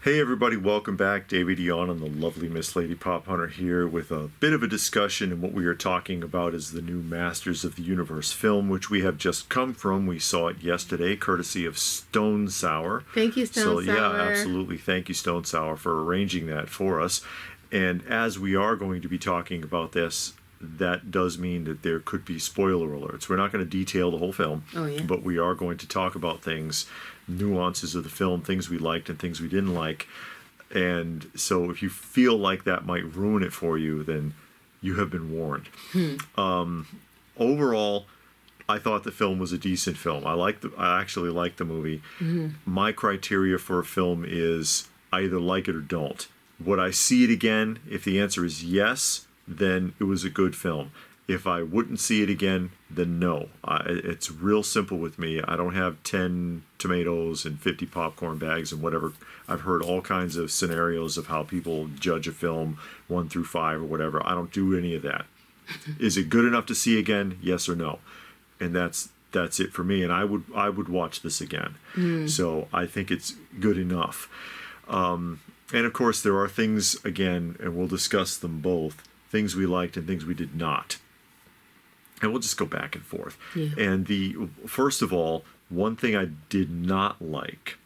Hey everybody, welcome back. David Eon and the lovely Miss Lady Pop Hunter here with a bit of a discussion, and what we are talking about is the new Masters of the Universe film, which we have just come from. We saw it yesterday, courtesy of Stone Sour. Thank you, Stone Sour. Yeah, absolutely. Thank you, Stone Sour, for arranging that for us. And as we are going to be talking about this, that does mean that there could be spoiler alerts. We're not going to detail the whole film, but we are going to talk about things, nuances of the film, things we liked and things we didn't like. And so if you feel like that might ruin it for you, then you have been warned. Overall, I thought the film was a decent film. I actually liked the movie. My criteria for a film is I either like it or don't. Would I see it again? If the answer is yes, then it was a good film. If I wouldn't see it again, then no. It's real simple with me. I don't have 10 tomatoes and 50 popcorn bags and whatever. I've heard all kinds of scenarios of how people judge a film 1 through 5 or whatever. I don't do any of that. Is it good enough to see again? Yes or no? And that's it for me. And I would watch this again. So I think it's good enough. And of course, there are things, again, and we'll discuss them both, things we liked and things we did not. And we'll just go back and forth. And first of all, one thing I did not like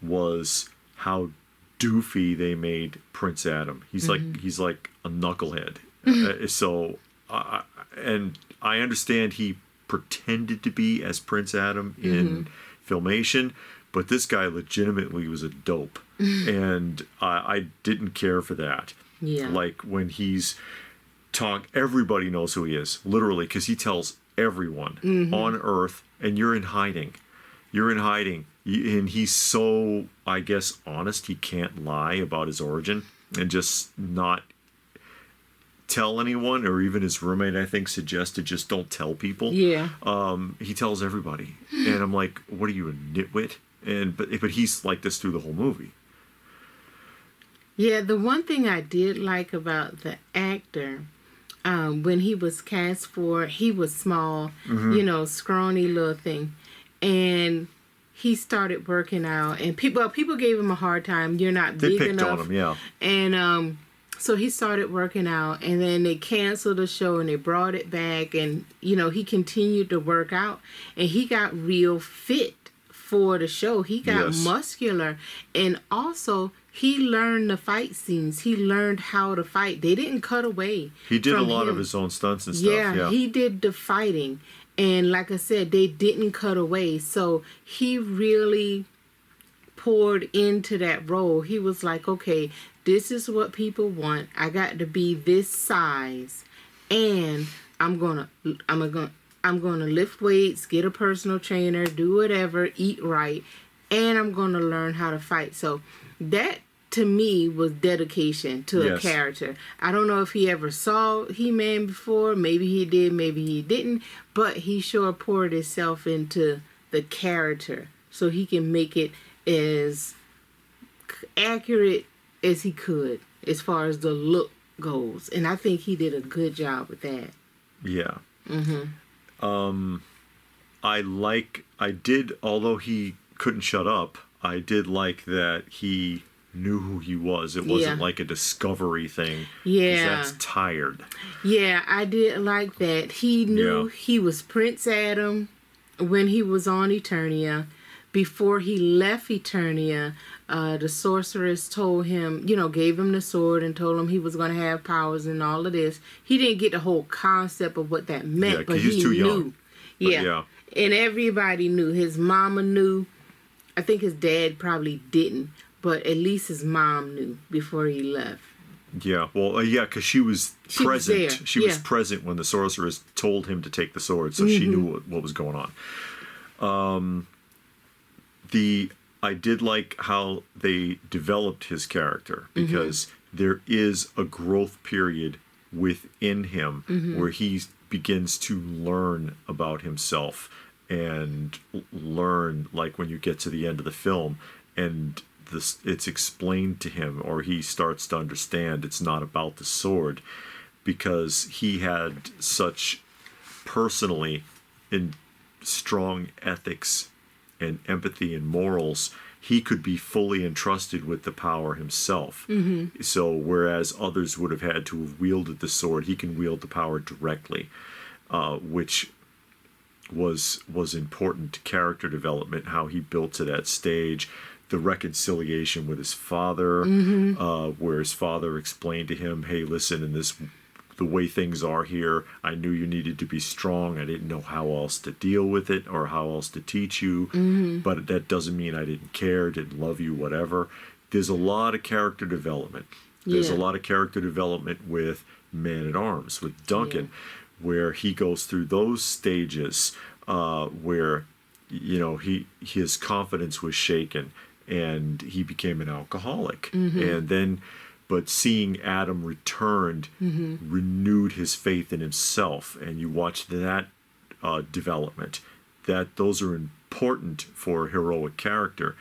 was how doofy they made Prince Adam. He's like a knucklehead. And I understand he pretended to be as Prince Adam in filmation, but this guy legitimately was a dope. And I didn't care for that. Like when he's everybody knows who he is, literally, because he tells everyone on Earth, and you're in hiding. And he's so, I guess, honest, he can't lie about his origin and just not tell anyone, or even his roommate, I think, suggested just don't tell people. He tells everybody. And I'm like, what are you, a nitwit? But he's like this through the whole movie. Yeah, the one thing I did like about the actor, when he was cast for, he was small, scrawny little thing. And he started working out, and people gave him a hard time. You're not big enough. They picked on him, yeah. And so he started working out, and then they canceled the show, and they brought it back, and, he continued to work out, and he got real fit for the show. He got muscular, and also he learned the fight scenes. He learned how to fight. They didn't cut away. He did a lot of his own stunts and stuff. Yeah, he did the fighting. And like I said, they didn't cut away. So he really poured into that role. He was like, okay, this is what people want. I got to be this size, and I'm gonna lift weights, get a personal trainer, do whatever, eat right, and I'm gonna learn how to fight. So that, to me, was dedication to a character. I don't know if he ever saw He-Man before. Maybe he did, maybe he didn't. But he sure poured himself into the character so he can make it as accurate as he could as far as the look goes. And I think he did a good job with that. Yeah. Although he couldn't shut up, I did like that he knew who he was. It wasn't like a discovery thing. Yeah. That's tired. Yeah, I did like that. He knew he was Prince Adam when he was on Eternia. Before he left Eternia, the sorceress told him, gave him the sword and told him he was going to have powers and all of this. He didn't get the whole concept of what that meant, but he knew. Young. Yeah. And everybody knew. His mama knew. I think his dad probably didn't, but at least his mom knew before he left. Yeah, well, because she was present. She was present when the sorceress told him to take the sword, so she knew what was going on. I did like how they developed his character, because there is a growth period within him where he begins to learn about himself and learn, like when you get to the end of the film and it's explained to him, or he starts to understand it's not about the sword, because he had such personally in strong ethics and empathy and morals, he could be fully entrusted with the power himself. So whereas others would have had to have wielded the sword, he can wield the power directly, which was important to character development, how he built to that stage. The reconciliation with his father, where his father explained to him, hey, listen, in this, the way things are here, I knew you needed to be strong. I didn't know how else to deal with it or how else to teach you, but that doesn't mean I didn't care, didn't love you, whatever. There's a lot of character development. There's a lot of character development with Man-at-Arms, with Duncan, where he goes through those stages where, you know, his confidence was shaken and he became an alcoholic. And then, but seeing Adam returned renewed his faith in himself, and you watch that development. That those are important for a heroic character.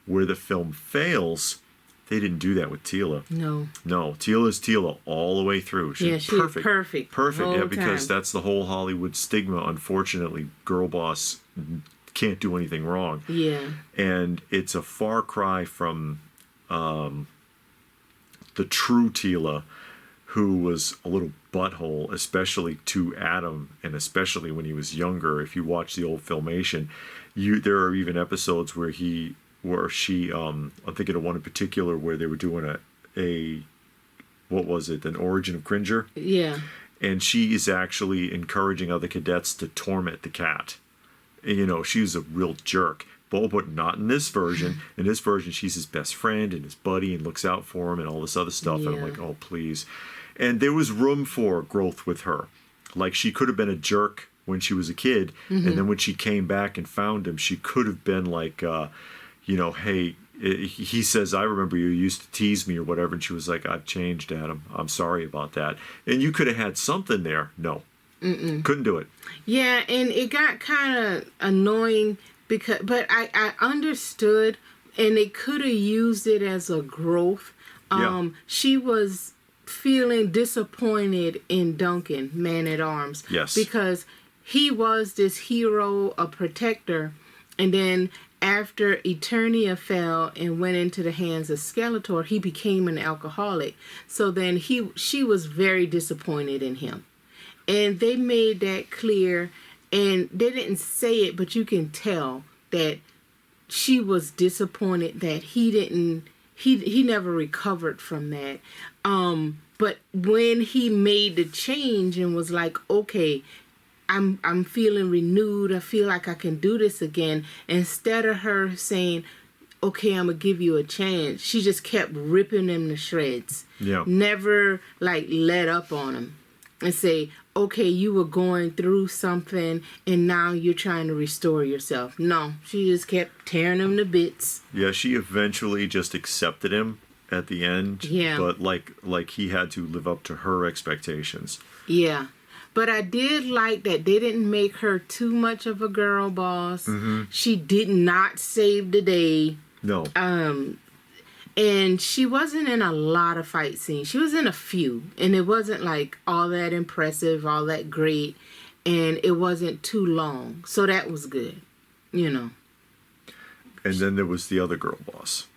Where the film fails, they didn't do that with Tila. No, Tila's Tila all the way through. She's perfect. Yeah, because that's the whole Hollywood stigma. Unfortunately, girl boss can't do anything wrong. Yeah, and it's a far cry from the true Tila, who was a little butthole, especially to Adam, and especially when he was younger. If you watch the old Filmation, there are even episodes where she, I'm thinking of one in particular where they were doing a what was it, an Origin of Cringer? Yeah. And she is actually encouraging other cadets to torment the cat. And, you know, she was a real jerk. But not in this version. In this version, she's his best friend and his buddy and looks out for him and all this other stuff. Yeah. And I'm like, oh, please. And there was room for growth with her. Like, she could have been a jerk when she was a kid. And then when she came back and found him, she could have been like, you know, hey, he says, I remember you used to tease me or whatever. And she was like, I've changed, Adam. I'm sorry about that. And you could have had something there. No. Couldn't do it. Yeah, and it got kind of annoying. But I understood, and they could have used it as a growth. She was feeling disappointed in Duncan, Man-at-Arms. Yes. Because he was this hero, a protector, and then after Eternia fell and went into the hands of Skeletor, he became an alcoholic. So then she was very disappointed in him. And they made that clear. And they didn't say it, but you can tell that she was disappointed that he never recovered from that. But when he made the change and was like, okay, I'm feeling renewed. I feel like I can do this again. Instead of her saying, okay, I'm going to give you a chance, she just kept ripping him to shreds. Yeah. Never like let up on him and say, okay, you were going through something and now you're trying to restore yourself. No, she just kept tearing him to bits. Yeah, she eventually just accepted him at the end. Yeah. But like he had to live up to her expectations. Yeah. But I did like that they didn't make her too much of a girl boss. She did not save the day. No. And she wasn't in a lot of fight scenes. She was in a few. And it wasn't like all that impressive, all that great. And it wasn't too long. So that was good, you know. And then there was the other girl boss.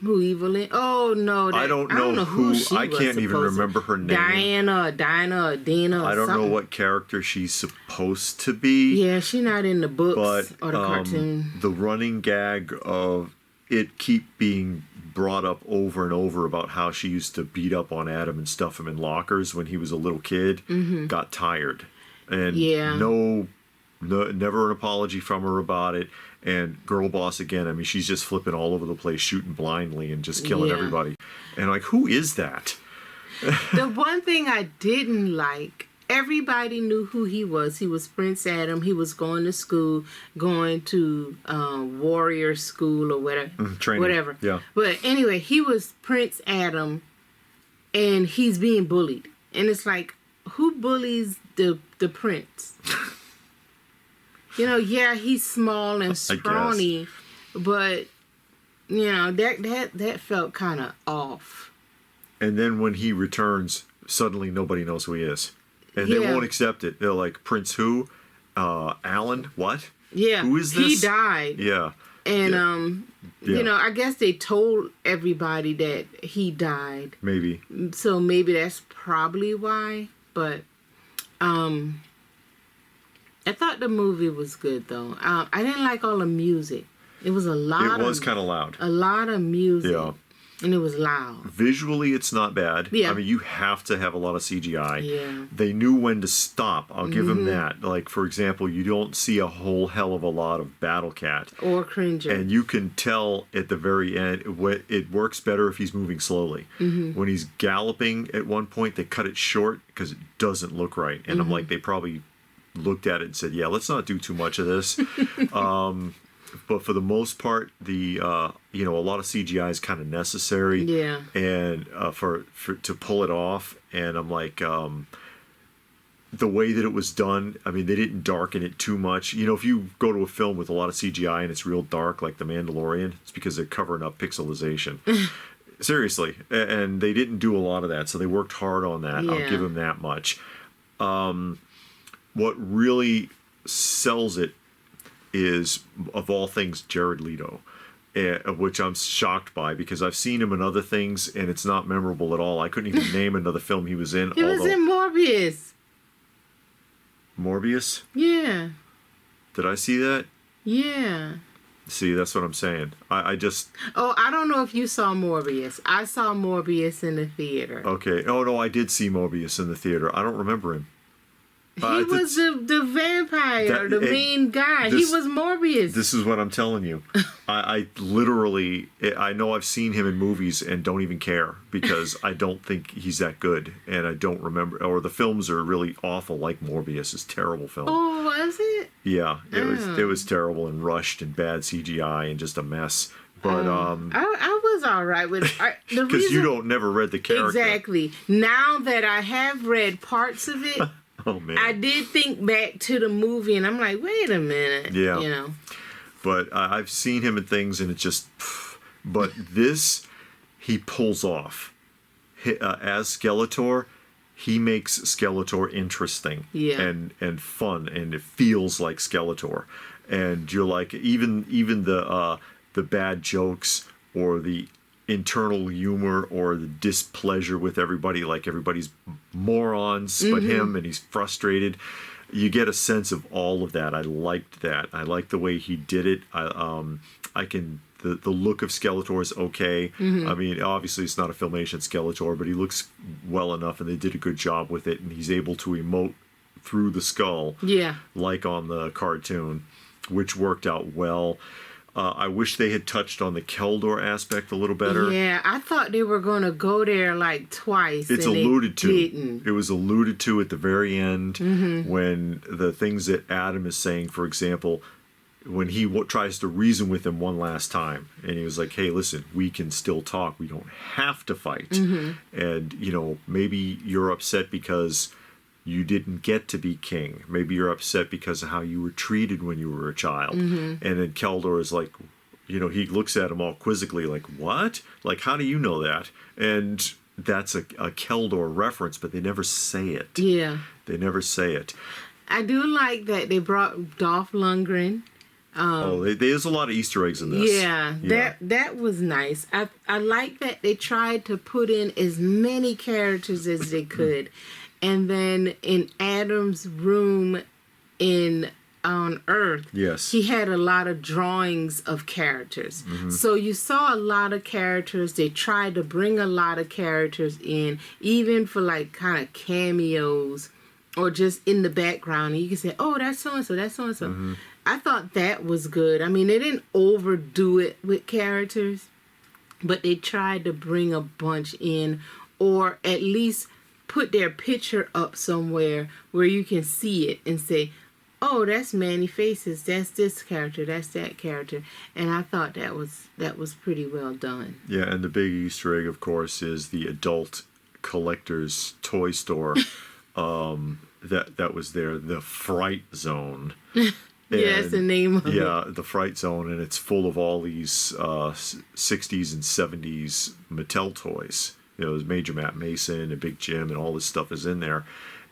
Who, Evelyn? Oh, no. I don't know who she I can't even remember her name. Dinah, Dina. I don't know what character she's supposed to be. Yeah, she's not in the books or the cartoon. The running gag of it keep being brought up over and over about how she used to beat up on Adam and stuff him in lockers when he was a little kid, got tired. And never an apology from her about it. And girl boss again, I mean, she's just flipping all over the place, shooting blindly and just killing everybody. And like, who is that? The one thing I didn't like, everybody knew who he was. He was Prince Adam. He was going to school, going to warrior school or whatever. Training. Whatever. Yeah. But anyway, he was Prince Adam, and he's being bullied. And it's like, who bullies the prince? You know, yeah, he's small and scrawny, but you know that felt kind of off. And then when he returns, suddenly nobody knows who he is. And they won't accept it. They're like, Prince who? Alan? What? Yeah. Who is He this? died. Yeah. And Yeah. you know, I guess they told everybody that he died. Maybe. So maybe that's probably why. But I thought the movie was good though. I didn't like all the music. It was a lot. It was kind of loud. A lot of music. Yeah. And it was loud. Visually, it's not bad. Yeah. I mean, you have to have a lot of CGI. Yeah. They knew when to stop. I'll give them that. Like, for example, you don't see a whole hell of a lot of Battle Cat. Or Cringer. And you can tell at the very end, it works better if he's moving slowly. When he's galloping at one point, they cut it short because it doesn't look right. And I'm like, they probably looked at it and said, yeah, let's not do too much of this. But for the most part, the you know, a lot of CGI is kind of necessary. Yeah. And for to pull it off, and I'm like, the way that it was done, I mean, they didn't darken it too much. You know, if you go to a film with a lot of CGI and it's real dark, like The Mandalorian, it's because they're covering up pixelization. Seriously, and they didn't do a lot of that, so they worked hard on that. Yeah. I'll give them that much. What really sells it is, of all things, Jared Leto, which I'm shocked by because I've seen him in other things and it's not memorable at all. I couldn't even name another film he was in. He was in Morbius. Morbius? Yeah. Did I see that? Yeah. See, that's what I'm saying. I just... Oh, I don't know if you saw Morbius. I saw Morbius in the theater. Okay. Oh, no, I did see Morbius in the theater. I don't remember him. He was the vampire, the main guy. He was Morbius. This is what I'm telling you. I literally, I know I've seen him in movies and don't even care because I don't think he's that good. And I don't remember, or the films are really awful, like Morbius is a terrible film. Oh, was it? Yeah, it was terrible and rushed and bad CGI and just a mess. But I was all right with it. because you never read the character. Exactly. Now that I have read parts of it, oh man, I did think back to the movie, and I'm like, wait a minute. Yeah. You know. But I've seen him in things, and it's just. But this, he pulls off. As Skeletor, he makes Skeletor interesting. Yeah. And fun, and it feels like Skeletor, and you're like even the bad jokes or the internal humor or the displeasure with everybody, like everybody's morons but him, and he's frustrated. You get a sense of all of that. I liked that. I liked the way he did it. The look of Skeletor is okay. I mean, obviously it's not a Filmation Skeletor, but he looks well enough, and they did a good job with it, and he's able to emote through the skull, like on the cartoon, which worked out well. I wish they had touched on the Keldor aspect a little better. Yeah, I thought they were going to go there like twice. It's and alluded to. Didn't. It was alluded to at the very end when the things that Adam is saying, for example, when he tries to reason with him one last time, and he was like, hey, listen, we can still talk. We don't have to fight. And, you know, maybe you're upset because you didn't get to be king. Maybe you're upset because of how you were treated when you were a child. And then Keldor is like, you know, he looks at him all quizzically like, what? Like, how do you know that? And that's a Keldor reference, but they never say it. Yeah. They never say it. I do like that they brought Dolph Lundgren. There's a lot of Easter eggs in this. Yeah, that was nice. I like that they tried to put in as many characters as they could. And then in Adam's room on Earth, he had a lot of drawings of characters. So you saw a lot of characters. They tried to bring a lot of characters in, even for like kind of cameos or just in the background. And you can say, oh, that's so-and-so, that's so-and-so. I thought that was good. I mean, they didn't overdo it with characters, but they tried to bring a bunch in, or at least put their picture up somewhere where you can see it and say, oh, that's Manny Faces, that's this character, that's that character. And I thought that was pretty well done. Yeah, and the big Easter egg, of course, is the adult collector's toy store that was there, the Fright Zone. That's the name of it. Yeah, the Fright Zone, and it's full of all these 60s and 70s Mattel toys. You know, there's Major Matt Mason and Big Jim and all this stuff is in there.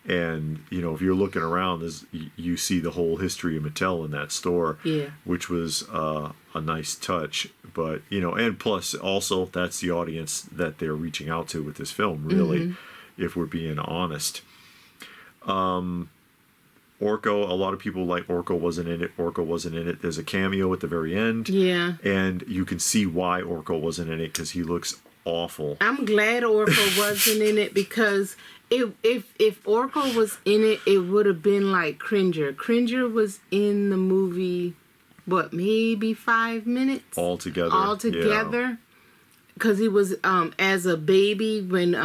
And, you know, if you're looking around, you see the whole history of Mattel in that store, which was a nice touch. But, you know, and plus also that's the audience that they're reaching out to with this film, really, if we're being honest. Orko, a lot of people like Orko wasn't in it. Orko wasn't in it. There's a cameo at the very end. Yeah. And you can see why Orko wasn't in it, because he looks awful. I'm glad Orko wasn't in it, because if Orko was in it, it would have been like Cringer. Cringer was in the movie, what, maybe 5 minutes? Altogether. Because he was, as a baby, when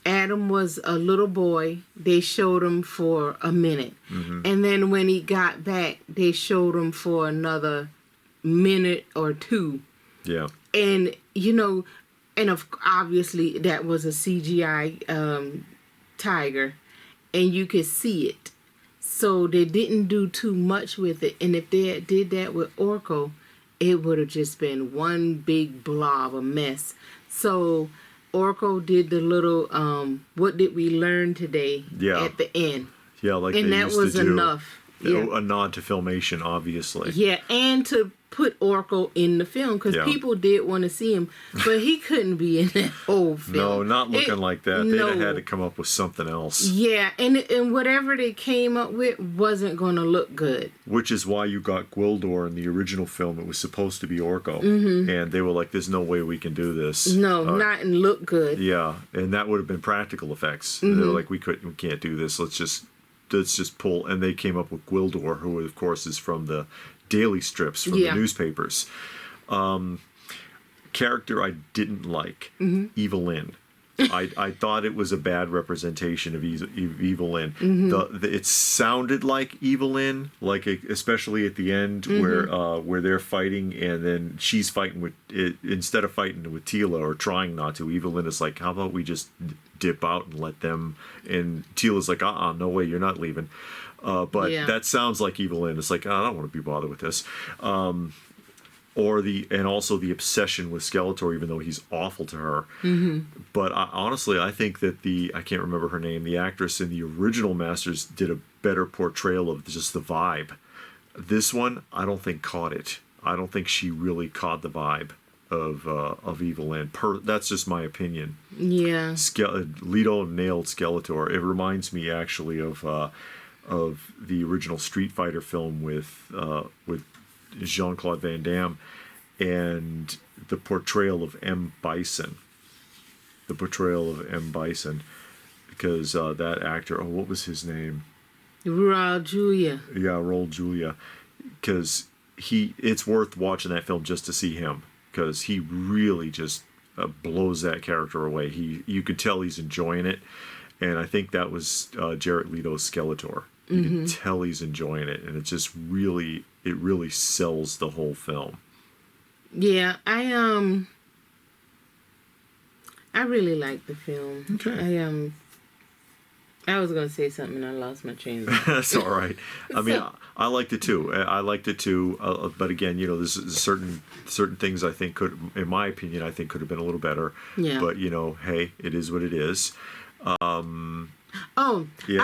Adam was a little boy, they showed him for a minute. And then when he got back, they showed him for another minute or two. Yeah. And, you know, and obviously that was a CGI tiger, and you could see it. So they didn't do too much with it. And if they did that with Orko, it would have just been one big blob, a mess. So Orko did the little, what did we learn today at the end. Yeah, like and they that used was to do. Enough. Yeah. A nod to Filmation, obviously. Yeah, and to put Orko in the film, because people did want to see him, but he couldn't be in that whole film. No, not looking like that. They'd have had to come up with something else. Yeah, and whatever they came up with wasn't going to look good. Which is why you got Gwildor in the original film. It was supposed to be Orko. And they were like, there's no way we can do this. No, not and look good. Yeah, and that would have been practical effects. They were like, we can't do this. Let's just pull. And they came up with Gwildor, who of course is from the daily strips from the newspapers. Character I didn't like, Evelyn. I thought it was a bad representation of Evelyn. It sounded like Evelyn, like especially at the end where they're fighting, and then she's fighting with it instead of fighting with Tila or trying not to. Evelyn is like, how about we just dip out and let them? And Tila's like, no way, you're not leaving. But that sounds like Evelyn. It's like, I don't want to be bothered with this. And also the obsession with Skeletor, even though he's awful to her. But honestly, I think that I can't remember her name, the actress in the original Masters did a better portrayal of just the vibe. This one, I don't think caught it. I don't think she really caught the vibe of Evelyn. That's just my opinion. Yeah. Leto nailed Skeletor. It reminds me actually of the original Street Fighter film with Jean-Claude Van Damme and the portrayal of M. Bison. Because that actor, what was his name? Raul Julia. Yeah, Raul Julia. Because it's worth watching that film just to see him, because he really just blows that character away. You could tell he's enjoying it, and I think that was Jared Leto's Skeletor. You can tell he's enjoying it, and it really sells the whole film. Yeah, I really like the film. Okay. I was gonna say something and I lost my train of thought. That's all right. I mean, I liked it too. But again, you know, there's certain things I think in my opinion, I think could have been a little better. Yeah. But you know, hey, it is what it is. Yes. I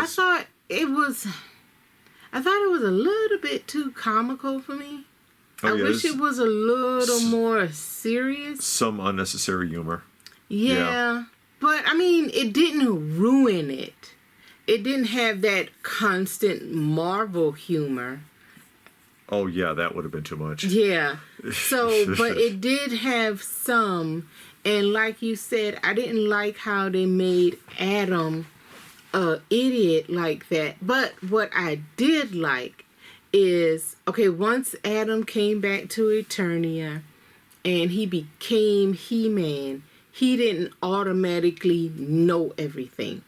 thought it was a little bit too comical for me. I wish it was a little more serious. Some unnecessary humor. Yeah. But I mean, it didn't ruin it. It didn't have that constant Marvel humor. Oh yeah, that would have been too much. Yeah. So, but it did have some, and like you said, I didn't like how they made Adam a idiot like that. But what I did like is, once Adam came back to Eternia and he became He-Man, he didn't automatically know everything.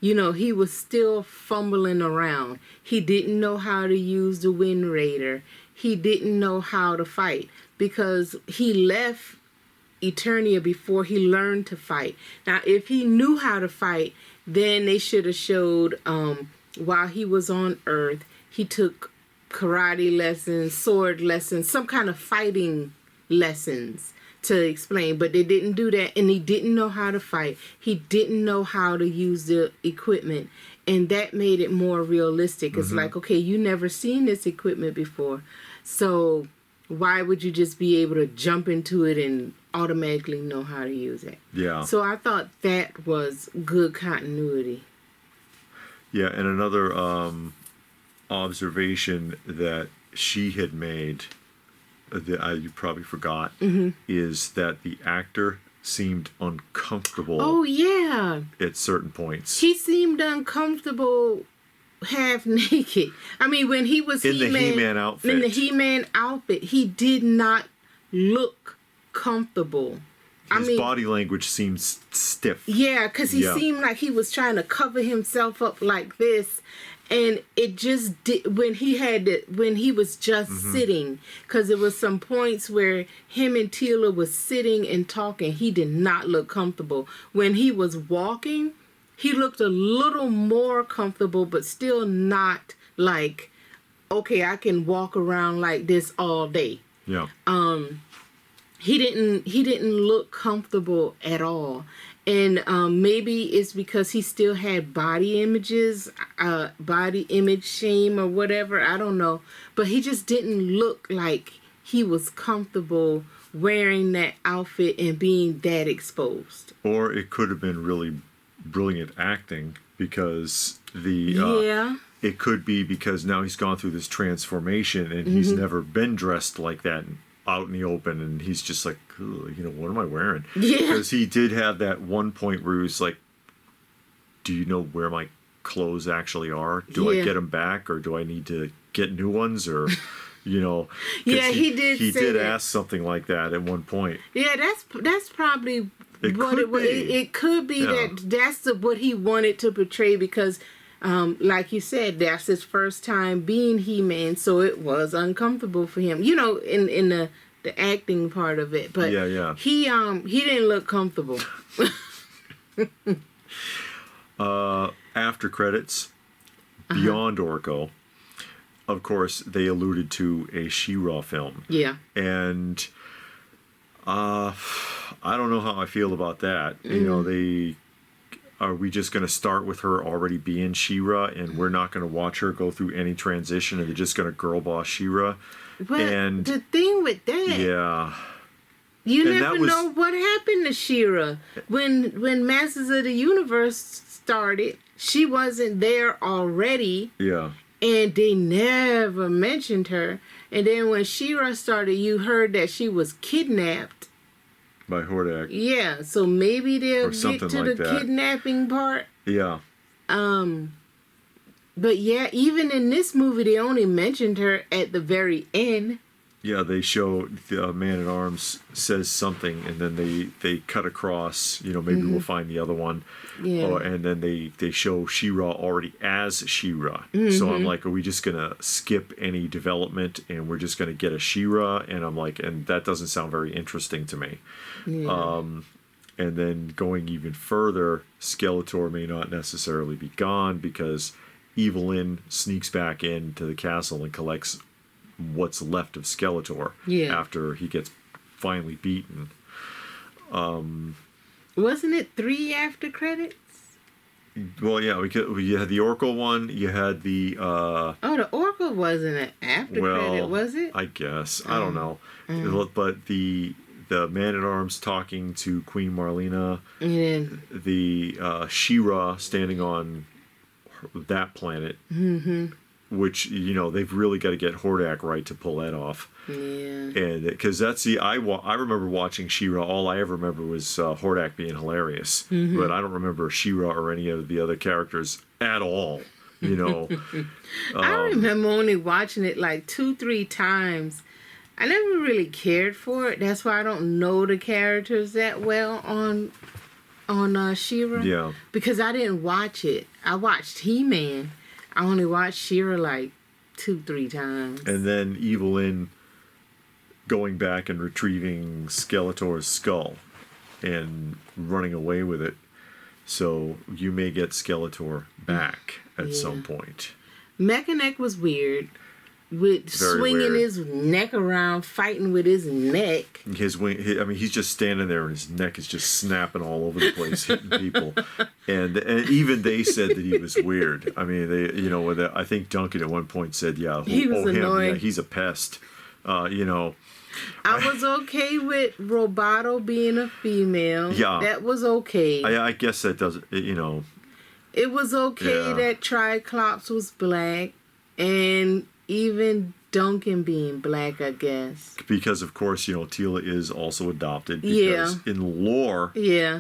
You know, he was still fumbling around. He didn't know how to use the Wind Raider. He didn't know how to fight because he left Eternia before he learned to fight. Now, if he knew how to fight, then they should have showed while he was on Earth, he took karate lessons, sword lessons, some kind of fighting lessons to explain, but they didn't do that, and he didn't know how to fight. He didn't know how to use the equipment, And that made it more realistic. It's like, okay, you never seen this equipment before. So why would you just be able to jump into it and automatically know how to use it? Yeah. So I thought that was good continuity. Yeah, and another observation that she had made that you probably forgot is that the actor seemed uncomfortable. Oh, yeah. At certain points. He seemed uncomfortable half naked. I mean, when he was in the He-Man outfit. In the He-Man outfit, he did not look comfortable. His body language seemed stiff. Yeah, because he seemed like he was trying to cover himself up like this. And it just did when he was just sitting, because there was some points where him and Tila was sitting and talking. He did not look comfortable. When he was walking, he looked a little more comfortable, but still not like, okay, I can walk around like this all day. Yeah. He didn't look comfortable at all. And maybe it's because he still had body image shame or whatever. I don't know. But he just didn't look like he was comfortable wearing that outfit and being that exposed. Or it could have been really brilliant acting because it could be because now he's gone through this transformation and he's never been dressed like that out in the open, and he's just like, what am I wearing? Yeah. Because he did have that one point where he was like, do you know where my clothes actually are? Do I get them back, or do I need to get new ones, or Yeah, he did. He say did that. ask something like that at one point. Yeah, that's probably what it was. It could be that's what he wanted to portray, because like you said, that's his first time being He-Man, so it was uncomfortable for him. In the acting part of it, but he didn't look comfortable. After credits, beyond Orko, of course, they alluded to a She-Ra film. Yeah, and I don't know how I feel about that. Are we just going to start with her already being She-Ra, and we're not going to watch her go through any transition, and they're just going to girl boss She-Ra? But the thing with that, you never know what happened to She-Ra. When Masters of the Universe started, she wasn't there already. Yeah. And they never mentioned her. And then when She-Ra started, you heard that she was kidnapped. By Hordak. Yeah, so maybe they'll get to like the that. kidnapping part. Yeah. But yeah, even in this movie, they only mentioned her at the very end. Yeah, they show the Man-at-Arms says something, and then they cut across, maybe we'll find the other one. Yeah. And then they show She-Ra already as She-Ra. So I'm like, are we just going to skip any development, and we're just going to get a She-Ra? And I'm like, and that doesn't sound very interesting to me. Yeah. And then going even further, Skeletor may not necessarily be gone, because Evelyn sneaks back into the castle and collects what's left of Skeletor after he gets finally beaten. Wasn't it 3 after credits? Well, yeah, you had the Oracle one. You had the the Oracle wasn't an after credit, was it? I guess I don't know, but the Man-at-Arms talking to Queen Marlena, and the She-Ra standing on that planet. Which, they've really got to get Hordak right to pull that off. Yeah. And because that's I remember watching She-Ra. All I ever remember was Hordak being hilarious. But I don't remember She-Ra or any of the other characters at all. I remember only watching it like 2-3 times. I never really cared for it. That's why I don't know the characters that well on She-Ra. Yeah. Because I didn't watch it. I watched He-Man. I only watched She-Ra like 2-3 times. And then Evelyn going back and retrieving Skeletor's skull and running away with it. So you may get Skeletor back at some point. Mechanic was weird. with Very swinging weird. his neck around, fighting with his neck. His wing. I mean, he's just standing there, and his neck is just snapping all over the place, hitting people. And even they said that he was weird. I mean, I think Duncan at one point said, "Yeah, He was annoying. yeah, he's a pest." You know. I was okay with Roboto being a female. Yeah. That was okay. I guess that doesn't. It was okay Yeah. that Triclops was black, and even Duncan being black, I guess. Because of course, Teela is also adopted. Because in the lore, Yeah.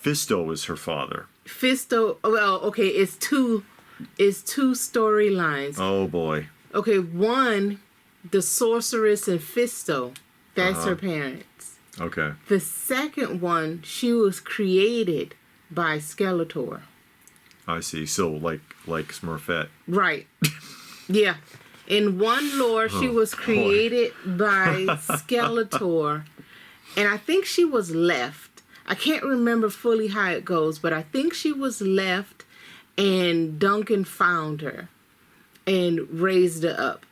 Fisto is her father. Fisto. Well, okay, it's two storylines. Oh boy. Okay, one, the sorceress and Fisto. That's her parents. Okay. The second one, she was created by Skeletor. I see. So like Smurfette. Right. Yeah. In one lore, she was created by Skeletor. And I think she was left. I can't remember fully how it goes, but I think she was left and Duncan found her and raised her up.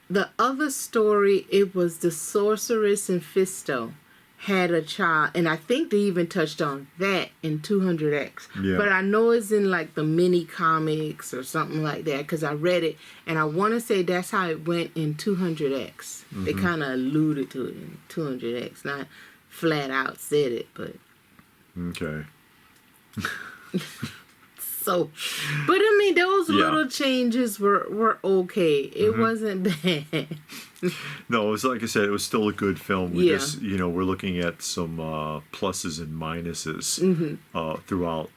The other story, it was the sorceress and Fisto had a child, and I think they even touched on that in 200X. Yeah. But I know it's in like the mini comics or something like that because I read it, and I want to say that's how it went in 200X. They kind of alluded to it in 200X, not flat out said it, but Okay. so. But I mean, those little changes were okay. It wasn't bad. No, it was like I said, it was still a good film. We Yeah. just, we're looking at some pluses and minuses throughout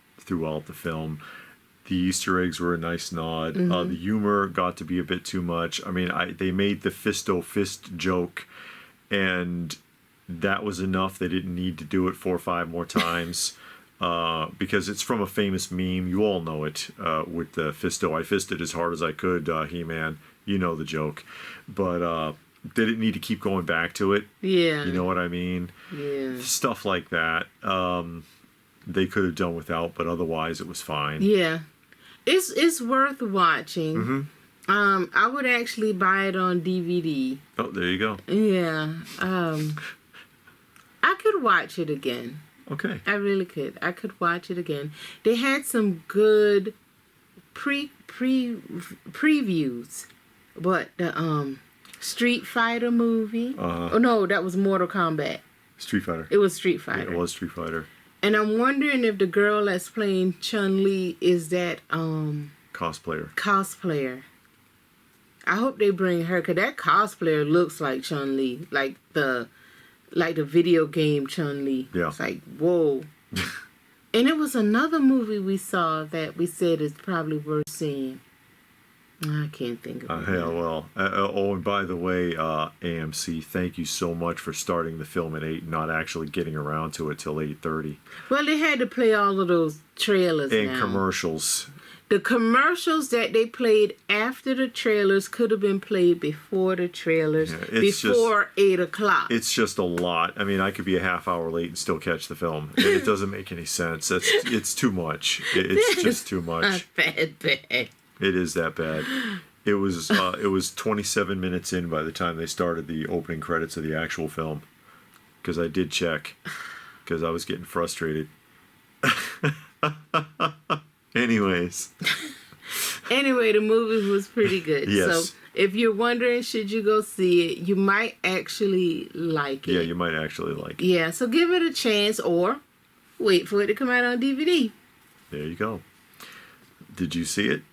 the film. The Easter eggs were a nice nod. The humor got to be a bit too much. I mean, they made the Fisto fist joke, and that was enough. They didn't need to do it 4 or 5 more times. Because it's from a famous meme. You all know it, with the Fisto. I fisted as hard as I could, He-Man. You know the joke. But they didn't need to keep going back to it. Yeah. You know what I mean? Yeah. Stuff like that. They could have done without, but otherwise it was fine. Yeah. It's worth watching. I would actually buy it on DVD. Oh, there you go. Yeah. I could watch it again. Okay. I really could. I could watch it again. They had some good previews. But the Street Fighter movie. Oh no, that was Mortal Kombat. Street Fighter. It was Street Fighter. Yeah, it was Street Fighter. And I'm wondering if the girl that's playing Chun-Li is that Cosplayer. I hope they bring her, because that cosplayer looks like Chun-Li, like the video game Chun-Li. Yeah. It's like, whoa. And it was another movie we saw that we said is probably worth seeing. I can't think of it. Yeah, well. And by the way, AMC, thank you so much for starting the film at 8 and not actually getting around to it till 8:30. Well, they had to play all of those trailers And now. commercials. The commercials that they played after the trailers could have been played before the trailers, before 8 o'clock. It's just a lot. I mean, I could be a half hour late and still catch the film. And it doesn't make any sense. It's too much. It's just too much. Bad. It is that bad. It was 27 minutes in by the time they started the opening credits of the actual film. Because I did check. Because I was getting frustrated. Anyways. Anyway, the movie was pretty good. Yes. So if you're wondering, should you go see it, you might actually like it. Yeah, you might actually like it. Yeah, so give it a chance or wait for it to come out on DVD. There you go. Did you see it?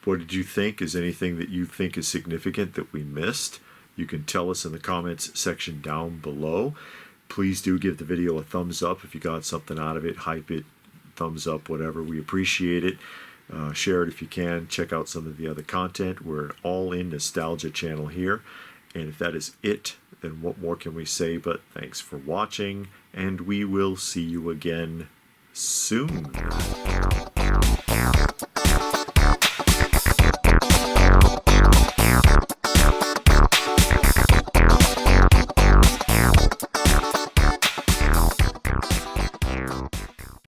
What did you think? Is anything that you think is significant that we missed? You can tell us in the comments section down below. Please do give the video a thumbs up if you got something out of it. Hype it, thumbs up, whatever. We appreciate it. Share it if you can. Check out some of the other content. We're an all-in nostalgia channel here. And if that is it, then what more can we say? But thanks for watching, and we will see you again soon.